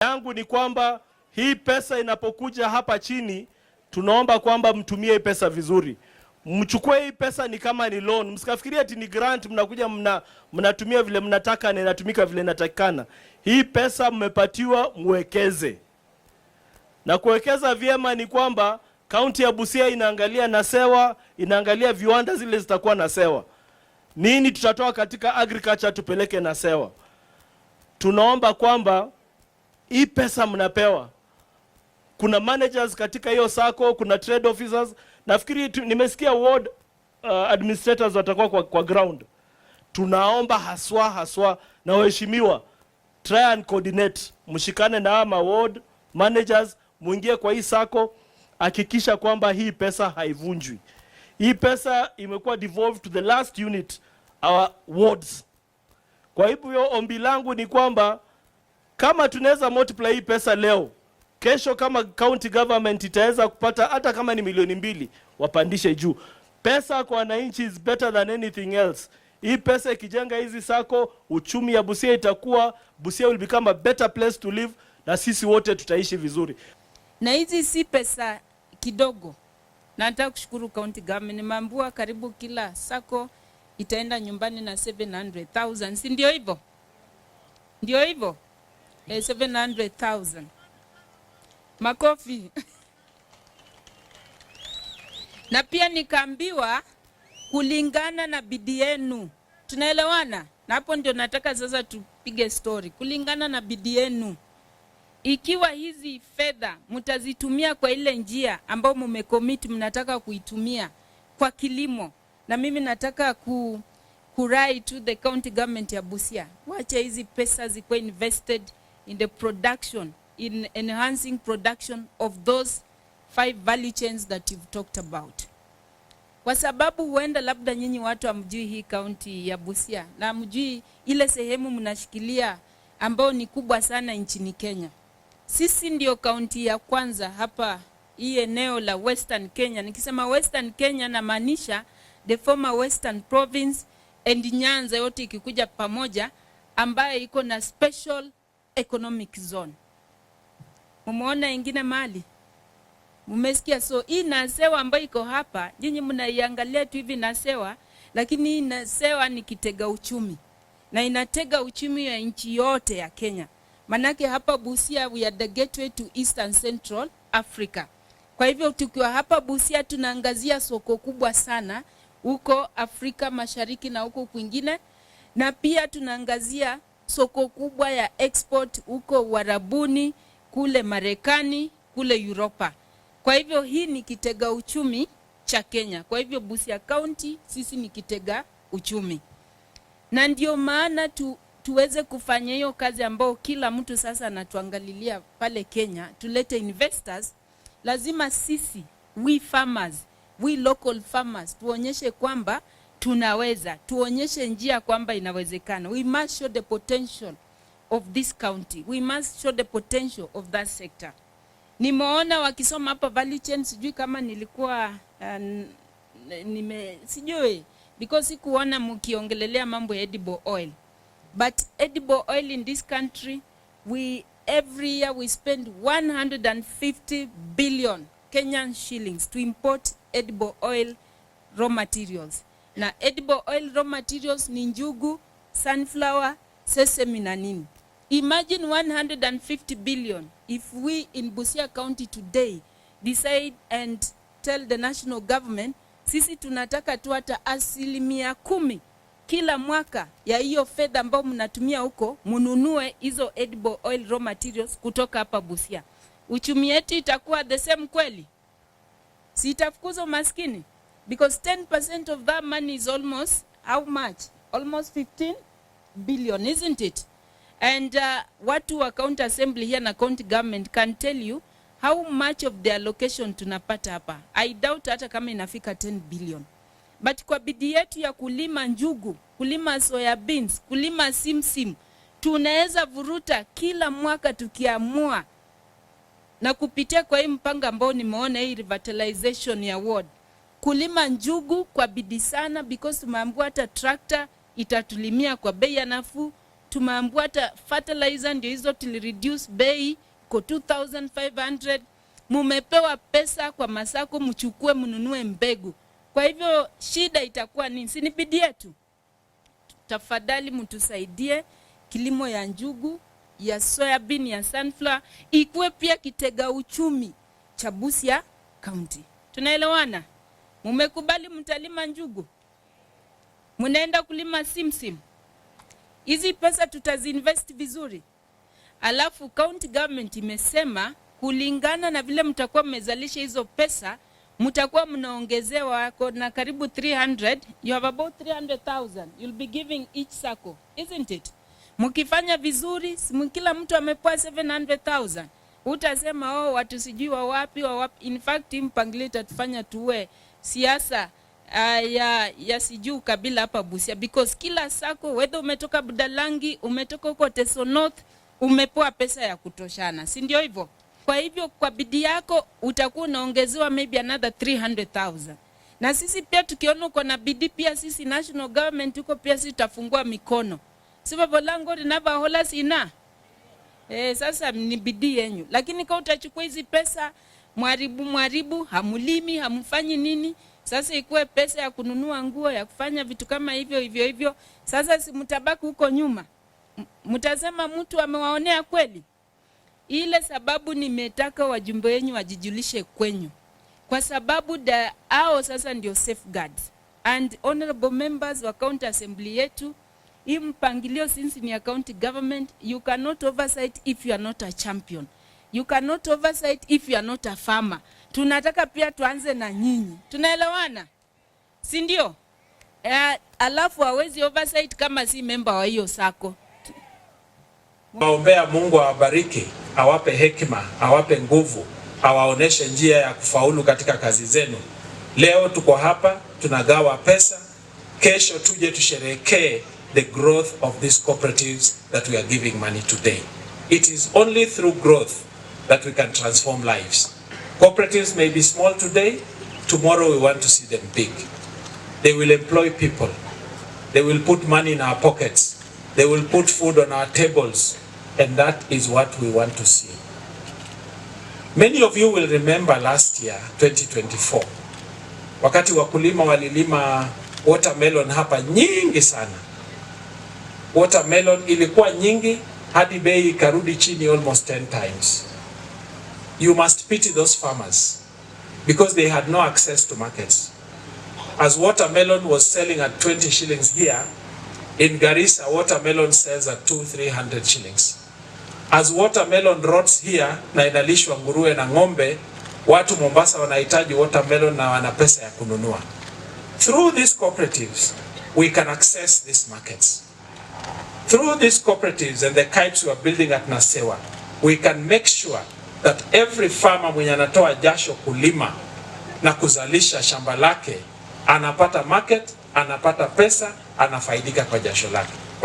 yangu ni kwamba hii pesa inapokuja hapa chini, tunaomba kwamba mtumie hii pesa vizuri. Mchukue hii pesa ni kama ni loan. Msikafikirie ati ni grant, mnakuja mnatumia vile mnataka na inatumika vile inatakikana. Hii pesa mmepatiwa muwekeze. Na kuwekeza vyema ni kwamba kaunti ya Busia inaangalia na sewa, inaangalia viwanda zile zitakuwa na sewa. Nini tutatoa katika agriculture tupeleke na sewa. Tunaomba kwamba hii pesa mnapewa, kuna managers katika hiyo sako, kuna trade officers. Nafikiri nimesikia ward administrators watakuwa kwa ground. Tunaomba haswa na waheshimiwa, try and coordinate, mshikane na ama ward managers, muingie kwa hii sako, hakikisha kwamba hii pesa haivunjwi. Hii pesa imekuwa devolved to the last unit, our wards. Kwa hivyo ombi langu ni kwamba kama tunaweza multiply hii pesa leo, kesho kama county government itaweza kupata hata kama ni milioni 2, wapandishe juu. Pesa kwa wananchi is better than anything else. Hii pesa ikijenga hizi sako, uchumi ya Busia itakuwa, Busia will become a better place to live, na sisi wote tutaishi vizuri. Na hizi si pesa kidogo. Na nataka kushukuru county government, nimeambiwa karibu kila sako itaenda nyumbani na 700,000. Si ndio hivyo? Ndio hivyo? 700,000. Makofi. Na pia nikaambiwa kulingana na bidii yenu. Tunaelewana? Na hapo ndio nataka sasa tupige story. Kulingana na bidii yenu, ikiwa hizi fedha mtazitumia kwa ile njia ambao mmecommit mnataka kuitumia kwa kilimo, na mimi nataka kurai to the county government ya Busia, wacha hizi pesa zikuwe invested in the production, in enhancing production of those 5 value chains that you've talked about. Kwa sababu huenda labda nyinyi watu hamjui hii county ya Busia na hamjui ile sehemu mnashikilia ambao ni kubwa sana nchini Kenya. Sisi ndio county ya kwanza hapa hii eneo la Western Kenya. Nikisema Western Kenya na maanisha the former Western Province and Nyanza yote ikikuja pamoja, ambaye iko na special economic zone. Mumeona ingine mali? Mumesikia? So hii nasewa ambayo iko hapa, nyinyi mnaiangalia tu hivi nasewa, lakini hii nasewa ni kitega uchumi. Na inatega uchumi ya nchi yote ya Kenya. Manake hapa Busia we are the gateway to East and Central Africa. Kwa hivyo tukiwa hapa Busia tunaangazia soko kubwa sana huko Afrika Mashariki na huko kwingine, na pia tunaangazia soko kubwa ya export huko Uarabuni, kule Marekani, kule Europa. Kwa hivyo hii ni kitega uchumi cha Kenya. Kwa hivyo Busia County sisi ni kitega uchumi. Na ndio maana tuweze kufanya hiyo kazi ambao kila mtu sasa anatuangalilia pale Kenya, tulete investors. Lazima sisi, we farmers, we local farmers, tuonyeshe kwamba tunaweza, tuonyeshe njia kwamba inawezekana. We must show the potential of this county. We must show the potential of that sector. Nimeona wakisoma hapa value chain, sijui kama nilikuwa sijui because sikuona mkiongelelea mambo ya edible oil. But edible oil in this country, every year we spend 150 billion Kenyan shillings to import edible oil raw materials. Na edible oil raw materials ni njugu, sunflower, sesame na nini. Imagine 150 billion if we in Busia County today decide and tell the national government, sisi tunataka tu hata 10% kila mwaka ya hiyo fedha ambao mnatumia huko, mununue hizo edible oil raw materials kutoka hapa Busia. Uchumi yetu itakuwa the same kweli? Si itafukuza umaskini? Because 10% of that money is almost how much? Almost 15 billion, isn't it? And watu wa county assembly here na county government can tell you how much of the allocation tunapata hapa. I doubt hata kama inafika 10 billion. But kwa bidii yetu ya kulima njugu, kulima soya beans, kulima simsim, tunaweza vuruta kila mwaka tukiamua. Na kupitia kwa hii mpango ambao nimeona hii revitalization ya ward, kulima njugu kwa bidii sana, because tumeambiwa hata tractor itatulimia kwa bei nafuu. tumeambiwa hata fertilizer ndio hizo tulireduce bei kwa 2500. Mumepewa pesa kwa masako, mchukue mnunue mbegu. Kwa hivyo shida itakuwa nini? Si ni bidii yetu? Tafadhali mtusaidie kilimo ya njugu, ya soybean, ya sunflower ikuwe pia kitega uchumi cha Busia County. Tunaelewana? Mumekubali mtalima njugu? Munaenda kulima simsim? Hizi pesa tutazinvest vizuri. Alafu county government imesema kulingana na vile mtakuwa mmezalisha hizo pesa, mtakuwa mnaongezewa wako na karibu 300. You have about 300,000 you'll be giving each sacco, isn't it? Mkifanya vizuri, kila mtu amepewa 700,000. Utasema watu sijui wa wapi. In fact mpangilio itatufanya tuwe siasa ya sijui kabila hapa Busia, because kila sako, whether umetoka Budalangi, umetoka huko Teso North, umepewa pesa ya kutoshana, si ndio hivyo? Kwa hivyo kwa bidii yako utakuwa unaongezewa maybe another 300,000. Na sisi pia tukiona uko na bidii, pia sisi national government huko pia sisi tutafungua mikono. Sivyo lango linaba hola sina. Sasa ni bidii yenu. Lakini kama utachukua hizi pesa mwaribu, hamulimi, hamfanyi nini, sasa ikuwe pesa ya kununua nguo, ya kufanya vitu kama hivyo. Sasa si mtabaki huko nyuma. Mtasema mtu amewaonea kweli? Ile sababu nimetaka wajumbe wenyu wajijulishe kwenyu. Kwa sababu hao sasa ndio safeguards. And honorable members wa county assembly yetu, hii mpangilio since ni county government, you cannot oversight if you are not a champion. You cannot oversight if you are not a farmer. Tunataka pia tuanze na nyinyi. Tunaelewana? Si ndio? Alafu hawezi oversight kama si member wa hiyo sako. Naombea Mungu awabariki, awape hekima, awape nguvu, awaoneshe njia ya kufaulu katika kazi zenu. Leo tuko hapa tunagawa pesa, kesho tuje tusherehekee the growth of these cooperatives that we are giving money today. It is only through growth that we can transform lives. Cooperatives may be small today, tomorrow we want to see them big. They will employ people. They will put money in our pockets. They will put food on our tables, and that is what we want to see. Many of you will remember last year, 2024, wakati wakulima walilima watermelon hapa nyingi sana. Watermelon ilikuwa nyingi hadi bei ikarudi chini almost 10 times. You must pity those farmers because they had no access to markets. As watermelon was selling at 20 shillings here, in Garissa, watermelon sells at 200-300 shillings. As watermelon rots here, na inalishwa nguruwe na ng'ombe, watu Mombasa wanahitaji watermelon na wana pesa ya kununua. Through these cooperatives, we can access these markets. Through these cooperatives and the KIPES we are building at Nasewa, we can make sure that every farmer mwenye anatoa jasho kulima na kuzalisha shamba lake, anapata market, anapata pesa, anafaidika kwa jasho lake.